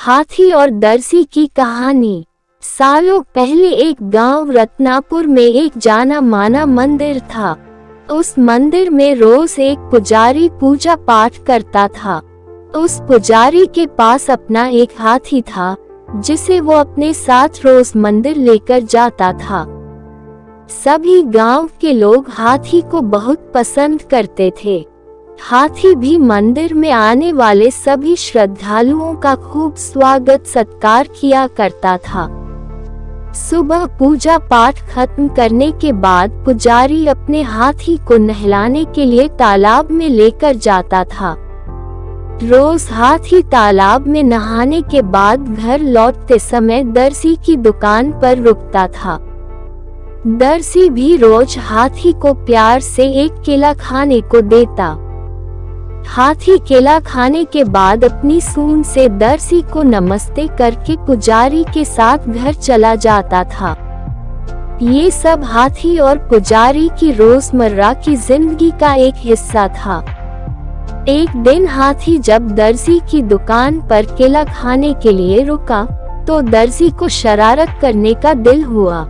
हाथी और दर्जी की कहानी। सालों पहले एक गांव रत्नापुर में एक जाना माना मंदिर था। उस मंदिर में रोज एक पुजारी पूजा पाठ करता था। उस पुजारी के पास अपना एक हाथी था जिसे वो अपने साथ रोज मंदिर लेकर जाता था। सभी गांव के लोग हाथी को बहुत पसंद करते थे। हाथी भी मंदिर में आने वाले सभी श्रद्धालुओं का खूब स्वागत सत्कार किया करता था। सुबह पूजा पाठ खत्म करने के बाद पुजारी अपने हाथी को नहलाने के लिए तालाब में लेकर जाता था। रोज हाथी तालाब में नहाने के बाद घर लौटते समय दर्जी की दुकान पर रुकता था। दर्जी भी रोज हाथी को प्यार से एक केला खाने को देता। हाथी केला खाने के बाद अपनी सूंड से दर्जी को नमस्ते करके पुजारी के साथ घर चला जाता था। ये सब हाथी और पुजारी की रोजमर्रा की जिंदगी का एक हिस्सा था। एक दिन हाथी जब दर्जी की दुकान पर केला खाने के लिए रुका तो दर्जी को शरारत करने का दिल हुआ।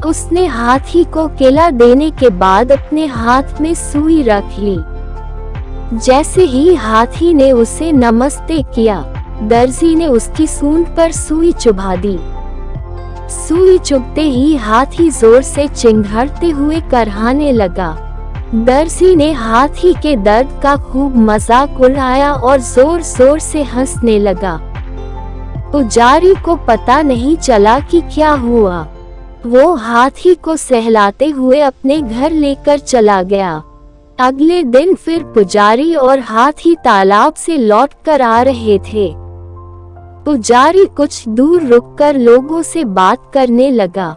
उसने हाथी को केला देने के बाद अपने हाथ में सुई रख ली। जैसे ही हाथी ने उसे नमस्ते किया, दर्जी ने उसकी सूंड पर सुई चुभा दी। सुई चुभते ही हाथी जोर से चिंघाड़ते हुए करहाने लगा। दर्जी ने हाथी के दर्द का खूब मजाक उड़ाया और जोर जोर से हंसने लगा। पुजारी को पता नहीं चला कि क्या हुआ। वो हाथी को सहलाते हुए अपने घर लेकर चला गया। अगले दिन फिर पुजारी और हाथी तालाब से लौटकर आ रहे थे। पुजारी कुछ दूर रुककर लोगों से बात करने लगा।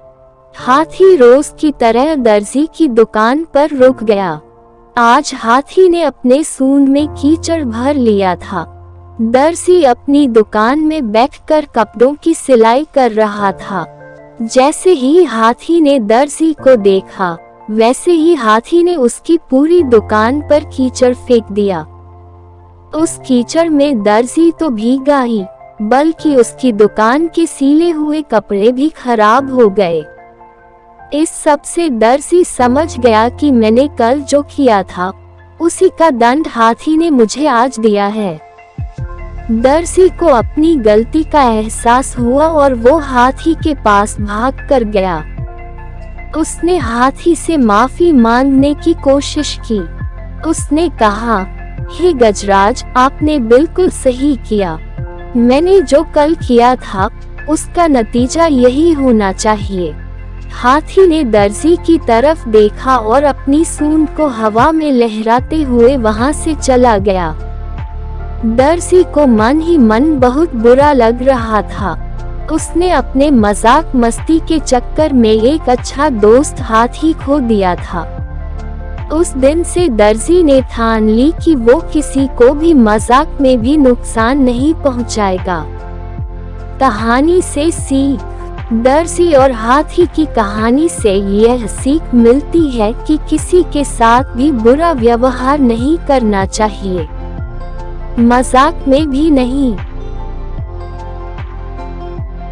हाथी रोज की तरह दर्जी की दुकान पर रुक गया। आज हाथी ने अपने सूंड में कीचड़ भर लिया था। दर्जी अपनी दुकान में बैठकर कपड़ों की सिलाई कर रहा था। जैसे ही हाथी ने दर्जी को देखा, वैसे ही हाथी ने उसकी पूरी दुकान पर कीचड़ फेंक दिया। उस कीचड़ में दर्जी तो भीगा ही, बल्कि उसकी दुकान के सीले हुए कपड़े भी खराब हो गए। इस सब से दर्जी समझ गया कि मैंने कल जो किया था उसी का दंड हाथी ने मुझे आज दिया है। दर्जी को अपनी गलती का एहसास हुआ और वो हाथी के पास भाग कर गया। उसने हाथी से माफी मांगने की कोशिश की। उसने कहा, हे गजराज, आपने बिल्कुल सही किया। मैंने जो कल किया था उसका नतीजा यही होना चाहिए। हाथी ने दर्जी की तरफ देखा और अपनी सूंड को हवा में लहराते हुए वहां से चला गया। दर्जी को मन ही मन बहुत बुरा लग रहा था। उसने अपने मजाक मस्ती के चक्कर में एक अच्छा दोस्त हाथी खो दिया था। उस दिन से दर्जी ने ठान ली कि वो किसी को भी मजाक में भी नुकसान नहीं पहुंचाएगा। कहानी से सीख। दर्जी और हाथी की कहानी से यह सीख मिलती है कि किसी के साथ भी बुरा व्यवहार नहीं करना चाहिए, मजाक में भी नहीं।